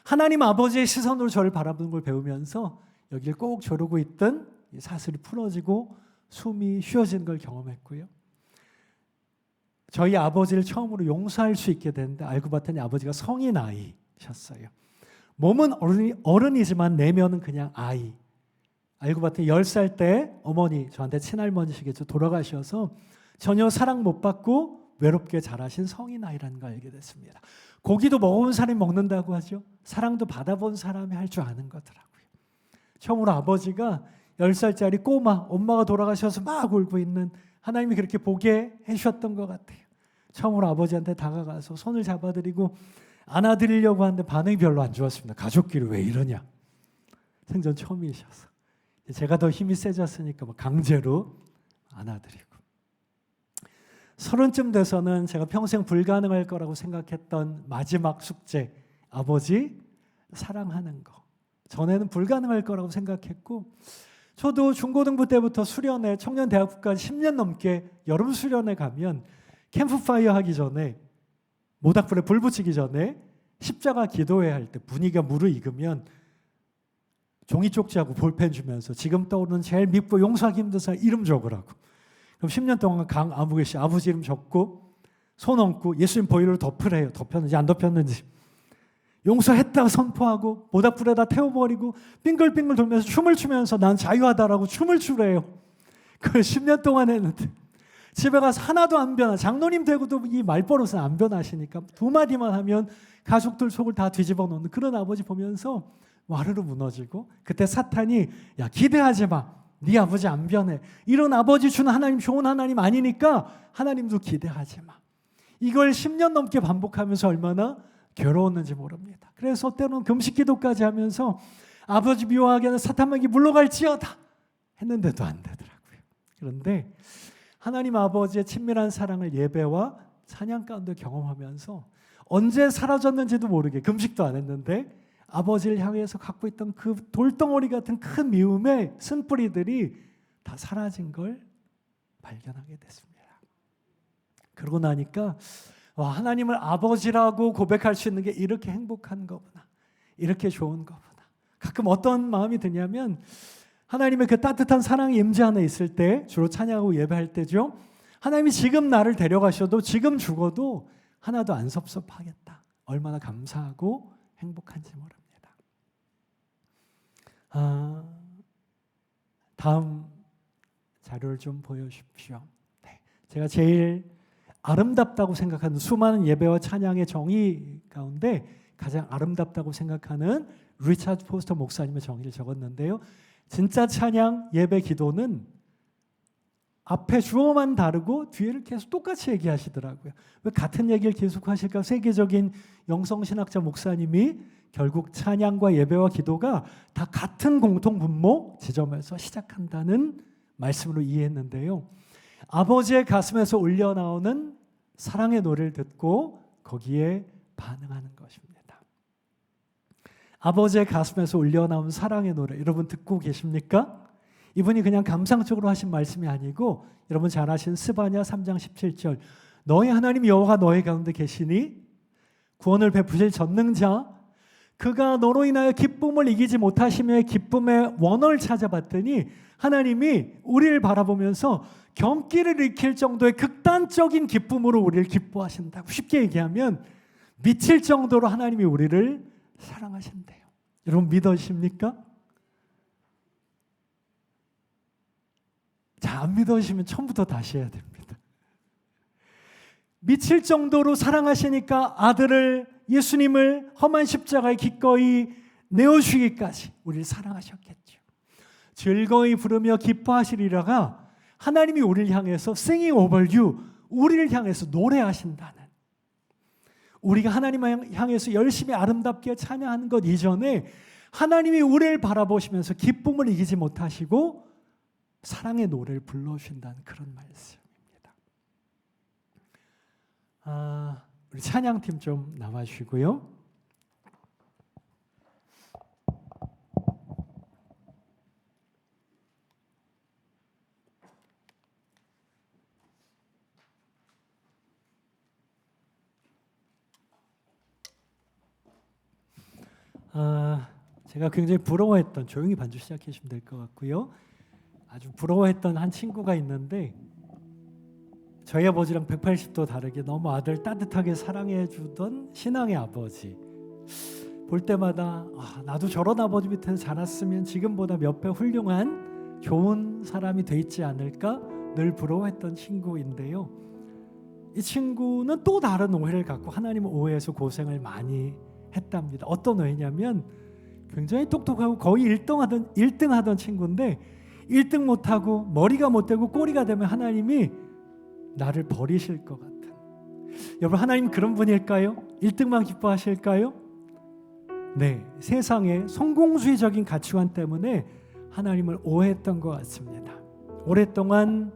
하나님 아버지의 시선으로 저를 바라보는 걸 배우면서 여기를 꼭 조르고 있던 이 사슬이 풀어지고 숨이 쉬어지는 걸 경험했고요. 저희 아버지를 처음으로 용서할 수 있게 됐는데 알고 봤더니 아버지가 성인 아이셨어요. 몸은 어른이지만 내면은 그냥 아이. 알고 봤더니 10살 때 어머니, 저한테 친할머니시겠죠, 돌아가셔서 전혀 사랑 못 받고 외롭게 자라신 성인 아이라는 걸 알게 됐습니다. 고기도 먹어본 사람이 먹는다고 하죠. 사랑도 받아본 사람이 할 줄 아는 거더라고요. 처음으로 아버지가 10살짜리 꼬마, 엄마가 돌아가셔서 막 울고 있는 하나님이 그렇게 보게 해주셨던 것 같아요. 처음으로 아버지한테 다가가서 손을 잡아드리고 안아드리려고 하는데 반응이 별로 안 좋았습니다. 가족끼리 왜 이러냐. 생전 처음이셔서. 제가 더 힘이 세졌으니까 강제로 안아드리고. 30쯤 돼서는 제가 평생 불가능할 거라고 생각했던 마지막 숙제, 아버지 사랑하는 거. 전에는 불가능할 거라고 생각했고 저도 중고등부 때부터 수련회, 청년대학부까지 10년 넘게 여름 수련회 가면 캠프파이어 하기 전에 모닥불에 불 붙이기 전에 십자가 기도회 할 때 분위기가 무르익으면 종이 쪽지하고 볼펜 주면서 지금 떠오르는 제일 밉고 용서하기 힘든 사람 이름 적으라고. 그럼 10년 동안 강아무개 씨 아버지 이름 적고 손 얹고 예수님 보혈로 덮으래요. 덮였는지 안 덮였는지. 용서했다고 선포하고 모닥불에다 태워버리고 빙글빙글 돌면서 춤을 추면서 난 자유하다라고 춤을 추래요. 그걸 10년 동안 했는데 집에 가서 하나도 안 변하. 장로님 되고도 이 말버릇은 안 변하시니까 두 마디만 하면 가족들 속을 다 뒤집어 놓는 그런 아버지 보면서 와르르 무너지고 그때 사탄이 야 기대하지 마. 네 아버지 안 변해. 이런 아버지 주는 하나님 좋은 하나님 아니니까 하나님도 기대하지 마. 이걸 10년 넘게 반복하면서 얼마나 괴로웠는지 모릅니다. 그래서 때로는 금식 기도까지 하면서 아버지 미워하게 하는 사탄에게 물러갈지어다 했는데도 안 되더라고요. 그런데 하나님 아버지의 친밀한 사랑을 예배와 찬양 가운데 경험하면서 언제 사라졌는지도 모르게 금식도 안 했는데 아버지를 향해서 갖고 있던 그 돌덩어리 같은 큰 미움의 쓴뿌리들이 다 사라진 걸 발견하게 됐습니다. 그러고 나니까 와, 하나님을 아버지라고 고백할 수 있는 게 이렇게 행복한 거구나. 이렇게 좋은 거구나. 가끔 어떤 마음이 드냐면 하나님의 그 따뜻한 사랑의 임재 안에 있을 때 주로 찬양하고 예배할 때죠. 하나님이 지금 나를 데려가셔도 지금 죽어도 하나도 안 섭섭하겠다. 얼마나 감사하고 행복한지 모릅니다. 다음 자료를 좀 보여주십시오. 네, 제가 제일 아름답다고 생각하는 수많은 예배와 찬양의 정의 가운데 가장 아름답다고 생각하는 리차드 포스터 목사님의 정의를 적었는데요. 진짜 찬양, 예배, 기도는 앞에 주어만 다르고 뒤에를 계속 똑같이 얘기하시더라고요. 왜 같은 얘기를 계속 하실까? 세계적인 영성신학자 목사님이 결국 찬양과 예배와 기도가 다 같은 공통 분모 지점에서 시작한다는 말씀으로 이해했는데요. 아버지의 가슴에서 울려나오는 사랑의 노래를 듣고 거기에 반응하는 것입니다. 아버지의 가슴에서 울려나온 사랑의 노래 여러분 듣고 계십니까? 이분이 그냥 감상적으로 하신 말씀이 아니고 여러분 잘 아신 스바냐 3장 17절 너희 하나님 여호와가 너희 가운데 계시니 구원을 베푸실 전능자 그가 너로 인하여 기쁨을 이기지 못하시며 기쁨의 원어를 찾아봤더니 하나님이 우리를 바라보면서 경기를 일으킬 정도의 극단적인 기쁨으로 우리를 기뻐하신다고. 쉽게 얘기하면 미칠 정도로 하나님이 우리를 사랑하신대요. 여러분 믿으십니까? 자, 안 믿으시면 처음부터 다시 해야 됩니다. 미칠 정도로 사랑하시니까 아들을 예수님을 험한 십자가에 기꺼이 내어주기까지 우리를 사랑하셨겠죠. 즐거이 부르며 기뻐하시리라가 하나님이 우리를 향해서 singing over you, 우리를 향해서 노래하신다는, 우리가 하나님을 향해서 열심히 아름답게 찬양하는 것 이전에 하나님이 우리를 바라보시면서 기쁨을 이기지 못하시고 사랑의 노래를 불러주신다는 그런 말씀입니다. 우리 찬양팀 좀 나와주시고요. 제가 굉장히 부러워했던, 조용히 반주 시작해 주시면 될 것 같고요. 아주 부러워했던 한 친구가 있는데 저희 아버지랑 180도 다르게 너무 아들 따뜻하게 사랑해 주던 신앙의 아버지. 볼 때마다 나도 저런 아버지 밑에서 자랐으면 지금보다 몇 배 훌륭한 좋은 사람이 돼 있지 않을까 늘 부러워했던 친구인데요. 이 친구는 또 다른 오해를 갖고 하나님을 오해해서 고생을 많이 했답니다. 어떤 오해냐면 굉장히 똑똑하고 거의 1등 하던 친구인데 1등 못하고 머리가 못되고 꼬리가 되면 하나님이 나를 버리실 것 같은. 여러분 하나님 그런 분일까요? 1등만 기뻐하실까요? 네, 세상의 성공주의적인 가치관 때문에 하나님을 오해했던 것 같습니다. 오랫동안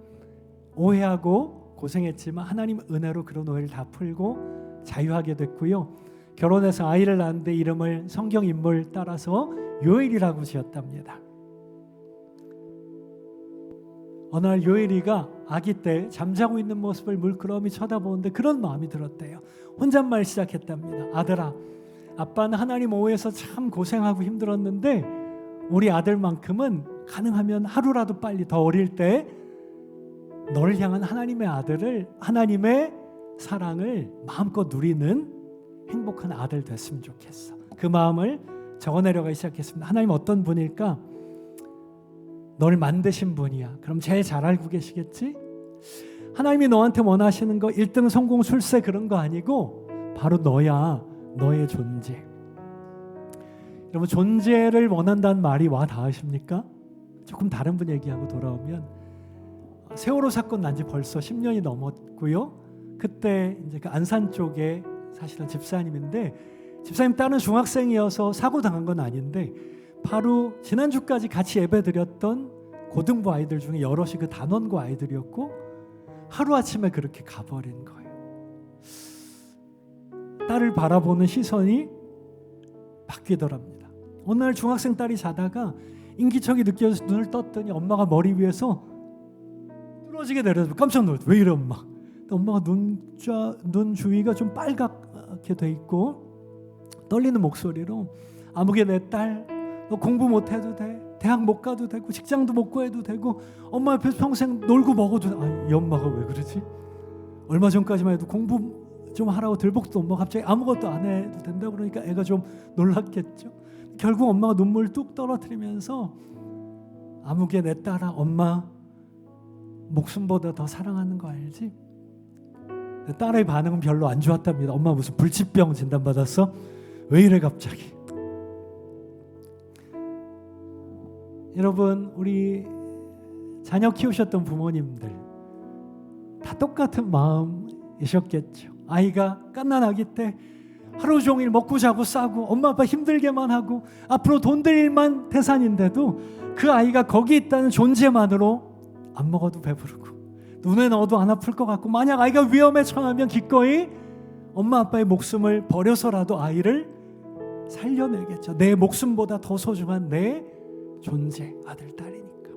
오해하고 고생했지만 하나님 은혜로 그런 오해를 다 풀고 자유하게 됐고요. 결혼해서 아이를 낳았는데 이름을 성경 인물 따라서 요엘이라고 지었답니다. 어느 날 요엘이가 아기 때 잠자고 있는 모습을 물끄러미 쳐다보는데 그런 마음이 들었대요. 혼잣말 시작했답니다. 아들아, 아빠는 하나님 오해해서 참 고생하고 힘들었는데 우리 아들만큼은 가능하면 하루라도 빨리 더 어릴 때 너를 향한 하나님의 아들을, 하나님의 사랑을 마음껏 누리는 행복한 아들 됐으면 좋겠어. 그 마음을 적어내려가기 시작했습니다. 하나님 어떤 분일까? 널 만드신 분이야. 그럼 제일 잘 알고 계시겠지? 하나님이 너한테 원하시는 거 1등 성공 술세 그런 거 아니고 바로 너야. 너의 존재. 여러분 존재를 원한다는 말이 와 닿으십니까? 조금 다른 분 얘기하고 돌아오면 세월호 사건 난 지 벌써 10년이 넘었고요. 그때 이제 그 안산 쪽에 사실은 집사님인데 집사님 딸은 중학생이어서 사고 당한 건 아닌데 바로 지난주까지 같이 예배드렸던 고등부 아이들 중에 여럿이 그 단원고 아이들이었고 하루아침에 그렇게 가버린 거예요. 딸을 바라보는 시선이 바뀌더랍니다. 어느 날 중학생 딸이 자다가 인기척이 느껴져서 눈을 떴더니 엄마가 머리 위에서 뚫어지게 내려서 깜짝 놀랐어요. 왜 이래 엄마? 엄마가 눈 주위가 좀 빨갛게 돼 있고 떨리는 목소리로 아무개 내 딸 너 공부 못해도 돼. 대학 못 가도 되고 직장도 못 구해도 되고 엄마 옆에서 평생 놀고 먹어도 돼. 이 엄마가 왜 그러지? 얼마 전까지만 해도 공부 좀 하라고 들복도 엄마가 갑자기 아무것도 안 해도 된다 그러니까 애가 좀 놀랐겠죠. 결국 엄마가 눈물 뚝 떨어뜨리면서 아무개 내 딸아 엄마 목숨보다 더 사랑하는 거 알지? 딸의 반응은 별로 안 좋았답니다. 엄마 무슨 불치병 진단받았어? 왜 이래 갑자기? 여러분 우리 자녀 키우셨던 부모님들 다 똑같은 마음이셨겠죠. 아이가 갓난 아기 때 하루 종일 먹고 자고 싸고 엄마 아빠 힘들게만 하고 앞으로 돈 들 일만 태산인데도 그 아이가 거기 있다는 존재만으로 안 먹어도 배부르고 눈에 넣어도 안 아플 것 같고 만약 아이가 위험에 처하면 기꺼이 엄마 아빠의 목숨을 버려서라도 아이를 살려내겠죠. 내 목숨보다 더 소중한 내 존재, 아들, 딸이니까.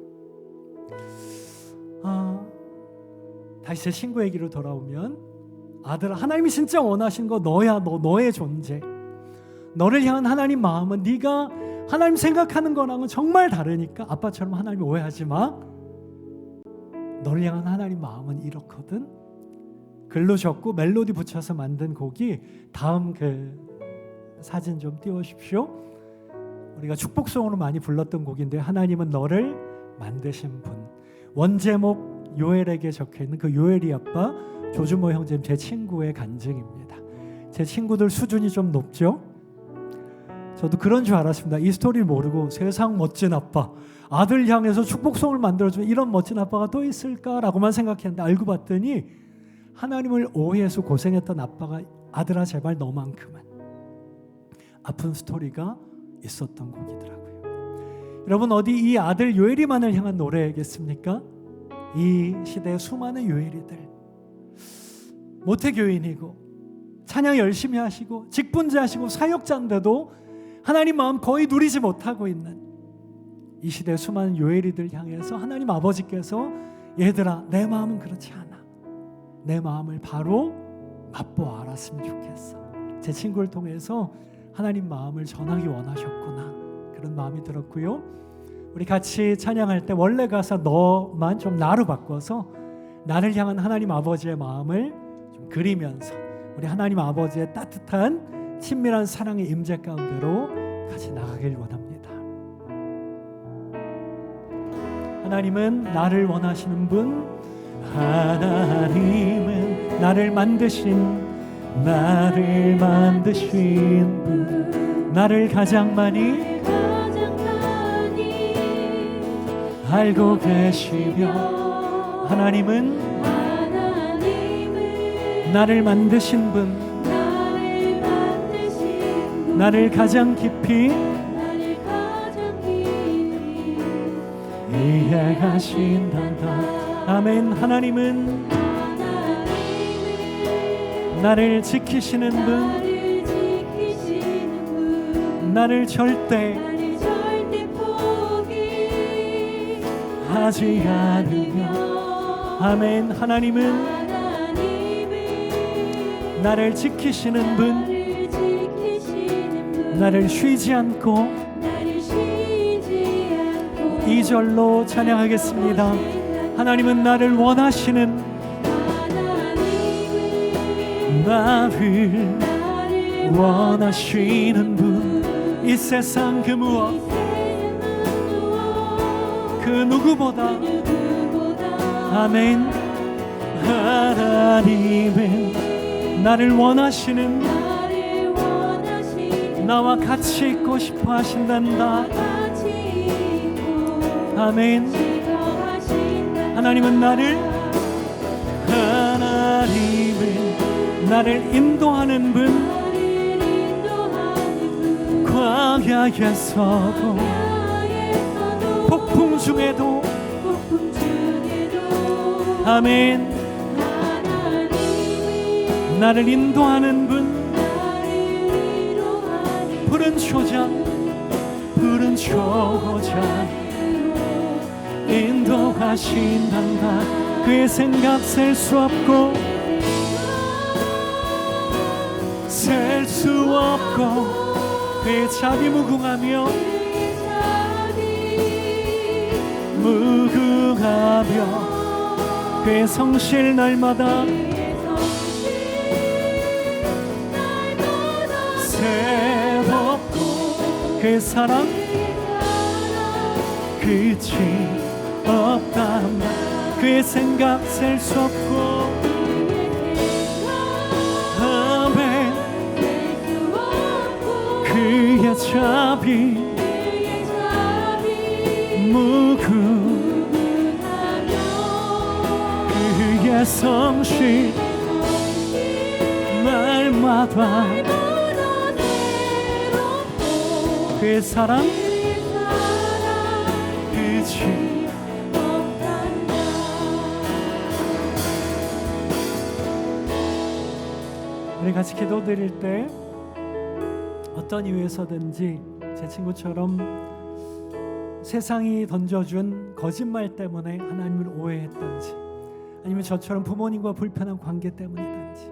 다시 제 친구 얘기로 돌아오면 아들아, 하나님이 진짜 원하신 거 너야. 너의 존재. 너를 향한 하나님 마음은 네가 하나님 생각하는 거랑은 정말 다르니까 아빠처럼 하나님 오해하지 마. 너를 향한 하나님 마음은 이렇거든. 글로 적고 멜로디 붙여서 만든 곡이 다음 그 사진 좀 띄워주십시오. 우리가 축복송으로 많이 불렀던 곡인데 하나님은 너를 만드신 분. 원제목 요엘에게 적혀있는 그 요엘이 아빠 조주모 형제님 제 친구의 간증입니다. 제 친구들 수준이 좀 높죠? 저도 그런 줄 알았습니다. 이 스토리를 모르고 세상 멋진 아빠, 아들 향해서 축복송을 만들어주면 이런 멋진 아빠가 또 있을까라고만 생각했는데 알고 봤더니 하나님을 오해해서 고생했던 아빠가 아들아 제발 너만큼은 아픈 스토리가 있었던 곡이더라고요. 여러분 어디 이 아들 요엘이만을 향한 노래겠습니까? 이 시대의 수많은 요엘이들 모태교인이고 찬양 열심히 하시고 직분자시고 사역자인데도 하나님 마음 거의 누리지 못하고 있는 이 시대의 수많은 요엘이들 향해서 하나님 아버지께서 얘들아 내 마음은 그렇지 않아. 내 마음을 바로 맛보아 알았으면 좋겠어. 제 친구를 통해서 하나님 마음을 전하기 원하셨구나. 그런 마음이 들었고요. 우리 같이 찬양할 때 원래 가사 너만 좀 나로 바꿔서 나를 향한 하나님 아버지의 마음을 좀 그리면서 우리 하나님 아버지의 따뜻한 친밀한 사랑의 임재 가운데로 같이 나가길 원합니다. 하나님은 나를 원하시는 분, 하나님은 나를 만드신 분, 나를 가장 많이 알고 계시며 하나님은 나를 만드신 분, 나를 가장 깊이 이해하신단다. 아멘. 하나님은 나를 지키시는 분, 나를 절대 포기하지 않으며 아멘. 하나님은 나를 지키시는 분, 나를 쉬지 않고 2절로 찬양하겠습니다. 하나님은 나를 원하시는 나를 원하시는 분, 이 세상 그 무엇 그 누구보다 아멘. 하나님은 나를 원하시는 나와 같이 있고 싶어 하신단다. 아멘. 하나님은 나를 인도하는 분, 광야에서도 폭풍 중에도 아멘. 나를 인도하는 분, 푸른 초장 인도하신단다. 그의 생각 셀 수 없고 그의 자비 무궁하며 그의 성실 날마다 새롭고 그의 사랑 끝이 없단다. 그의 생각 셀 수 없고 아멘. 그의 자비 무궁하며 그의 성실 날마다 그의 사랑 끝이 우리 같이 기도드릴 때 어떤 이유에서든지 제 친구처럼 세상이 던져준 거짓말 때문에 하나님을 오해했던지 아니면 저처럼 부모님과 불편한 관계 때문이든지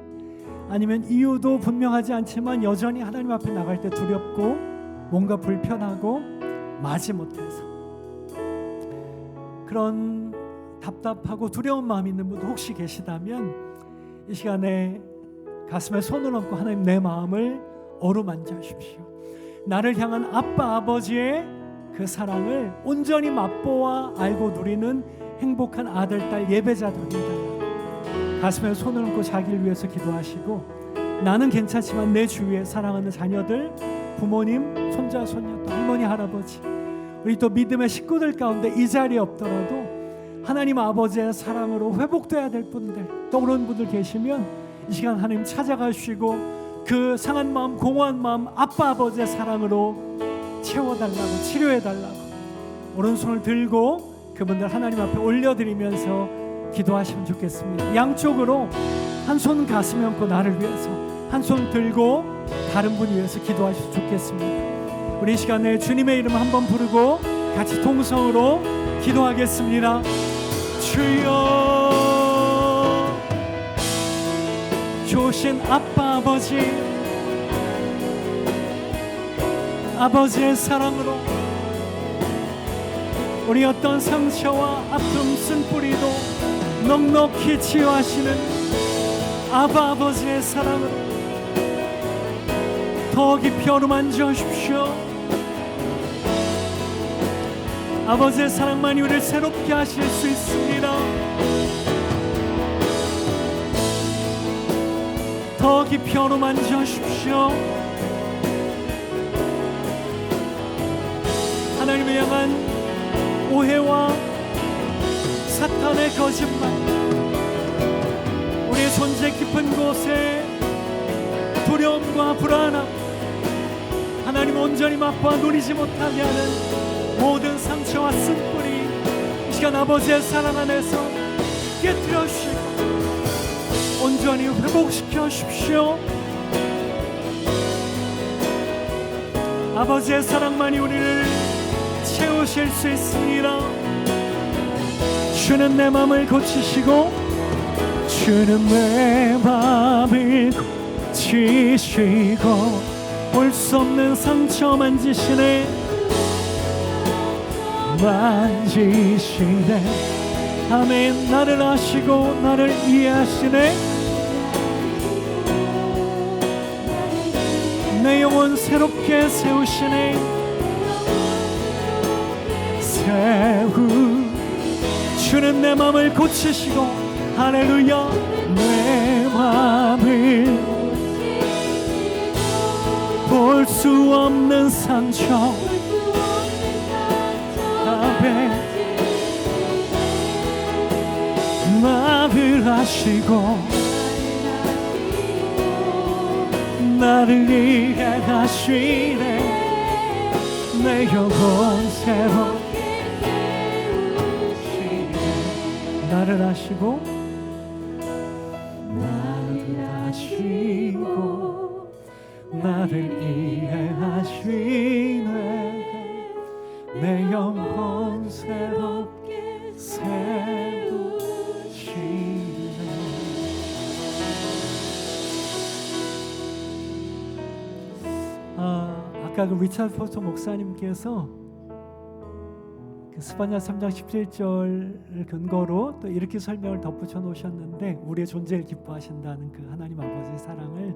아니면 이유도 분명하지 않지만 여전히 하나님 앞에 나갈 때 두렵고 뭔가 불편하고 마지못해서 그런 답답하고 두려운 마음이 있는 분도 혹시 계시다면 이 시간에 가슴에 손을 얹고 하나님 내 마음을 어루만져 주십시오. 나를 향한 아빠 아버지의 그 사랑을 온전히 맛보아 알고 누리는 행복한 아들 딸 예배자들이 되달라고 가슴에 손을 얹고 자기를 위해서 기도하시고 나는 괜찮지만 내 주위에 사랑하는 자녀들, 부모님, 손자, 손녀, 또 할머니, 할아버지 우리 또 믿음의 식구들 가운데 이 자리에 없더라도 하나님 아버지의 사랑으로 회복돼야 될 분들 또 그런 분들 계시면 이 시간 하나님 찾아가시고 그 상한 마음, 공허한 마음 아빠 아버지의 사랑으로 채워달라고 치료해달라고 오른손을 들고 그분들 하나님 앞에 올려드리면서 기도하시면 좋겠습니다. 양쪽으로 한 손 가슴에 얹고 나를 위해서 한 손 들고 다른 분 위해서 기도하시면 좋겠습니다. 우리 이 시간에 주님의 이름 한번 부르고 같이 동성으로 기도하겠습니다. 주여 좋으신 아빠 아버지 아버지의 사랑으로 우리 어떤 상처와 아픔 쓴뿌리도 넉넉히 치유하시는 아버지의 사랑으로 더 깊이 어루만져 주십시오. 아버지의 사랑만이 우리를 새롭게 하실 수 있습니다. 더 깊이 어루만져 주십시오. 하나님을 향한 오해와 사탄의 거짓말 우리의 존재 깊은 곳에 두려움과 불안함 하나님 온전히 맛보아 누리지 못하게 하는 모든 상처와 쓴뿌리 이 시간 아버지의 사랑 안에서 깨뜨려 주시고 온전히 회복시켜 주십시오. 아버지의 사랑만이 우리를 채우실 수 있습니다. 주는 내 마음을 고치시고 주는 내 마음을 고치시고 볼 수 없는 상처 만지시네 만지시네 아멘. 나를 아시고 나를 이해하시네 내 영혼 새롭게 세우시네 주는 내 마음을 고치시고 할렐루야 내 마음을 볼 수 없는 상처 아멘 나를 아시고 나를 이해하시네 내 영혼 새롭게 세우시네 나를 아시고 나를 이해하시네 내 영혼 새롭게 세우시네 아까 그 리차드 포스터 목사님께서 그 스바냐 3장 17절 근거로 또 이렇게 설명을 덧붙여 놓으셨는데 우리의 존재를 기뻐하신다는 그 하나님 아버지의 사랑을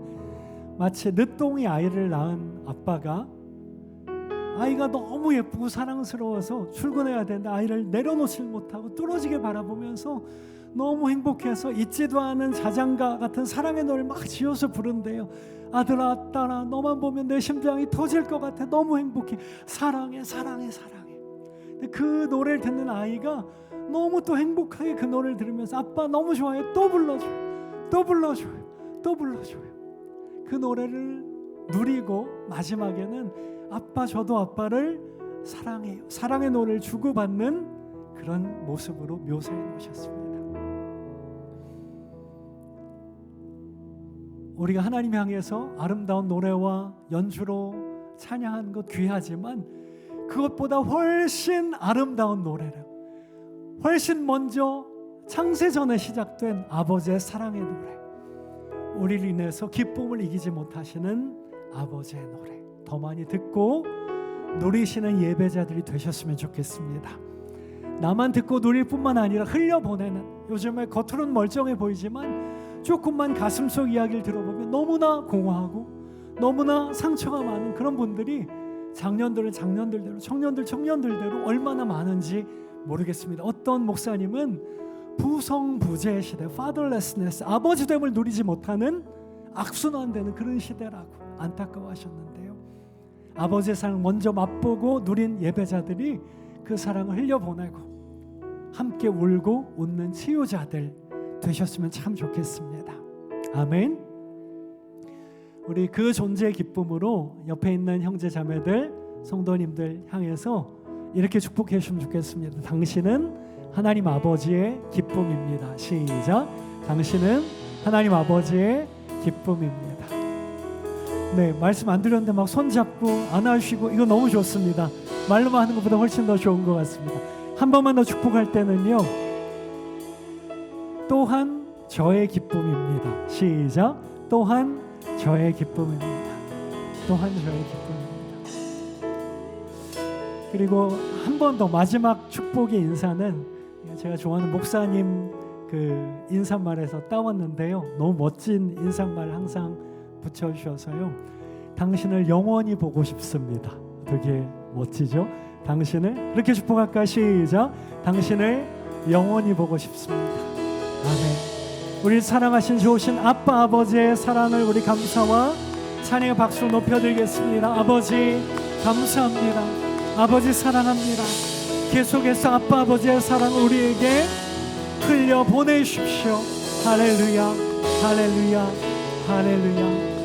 마치 늦동이 아이를 낳은 아빠가 아이가 너무 예쁘고 사랑스러워서 출근해야 되는데 아이를 내려놓질 못하고 뚫어지게 바라보면서 너무 행복해서 잊지도 않은 자장가 같은 사랑의 노래를 막 지어서 부른대요. 아들아 딸아 너만 보면 내 심장이 터질 것 같아. 너무 행복해. 사랑해 사랑해 사랑해. 근데 그 노래를 듣는 아이가 너무 또 행복하게 그 노래를 들으면서 아빠 너무 좋아해. 또 불러줘요. 또 불러줘요. 또 불러줘요. 그 노래를 누리고 마지막에는 아빠 저도 아빠를 사랑해요. 사랑의 노래를 주고받는 그런 모습으로 묘사해 놓으셨습니다. 우리가 하나님 향해서 아름다운 노래와 연주로 찬양하는 것 귀하지만 그것보다 훨씬 아름다운 노래를 훨씬 먼저 창세전에 시작된 아버지의 사랑의 노래 우리를 인해서 기쁨을 이기지 못하시는 아버지의 노래 더 많이 듣고 누리시는 예배자들이 되셨으면 좋겠습니다. 나만 듣고 누릴 뿐만 아니라 흘려보내는, 요즘에 겉으로는 멀쩡해 보이지만 조금만 가슴속 이야기를 들어보면 너무나 공허하고 너무나 상처가 많은 그런 분들이 장년들은 장년들대로, 청년들대로 얼마나 많은지 모르겠습니다. 어떤 목사님은 부성부제 시대, fatherlessness, 아버지됨을 누리지 못하는 악순환되는 그런 시대라고 안타까워하셨는데요. 아버지의 사랑 먼저 맛보고 누린 예배자들이 그 사랑을 흘려보내고 함께 울고 웃는 치유자들 되셨으면 참 좋겠습니다. 아멘. 우리 그 존재의 기쁨으로 옆에 있는 형제 자매들, 성도님들 향해서 이렇게 축복해 주시면 좋겠습니다. 당신은 하나님 아버지의 기쁨입니다. 시작. 당신은 하나님 아버지의 기쁨입니다. 네, 말씀 안 드렸는데 막 손잡고 안아주시고 이거 너무 좋습니다. 말로만 하는 것보다 훨씬 더 좋은 것 같습니다. 한 번만 더 축복할 때는요, 또한 저의 기쁨입니다. 시작. 또한 저의 기쁨입니다. 또한 저의 기쁨입니다. 그리고 한 번 더 마지막 축복의 인사는 제가 좋아하는 목사님 그 인사말에서 따왔는데요. 너무 멋진 인사말 항상 붙여주셔서요. 당신을 영원히 보고 싶습니다. 되게 멋지죠? 당신을 그렇게 축복할까? 시작. 당신을 영원히 보고 싶습니다. 아멘. 우리 사랑하신 좋으신 아빠 아버지의 사랑을 우리 감사와 찬양의 박수로 높여드리겠습니다. 아버지 감사합니다. 아버지 사랑합니다. 계속해서 아빠 아버지의 사랑을 우리에게 흘려 보내십시오. 할렐루야, 할렐루야, 할렐루야.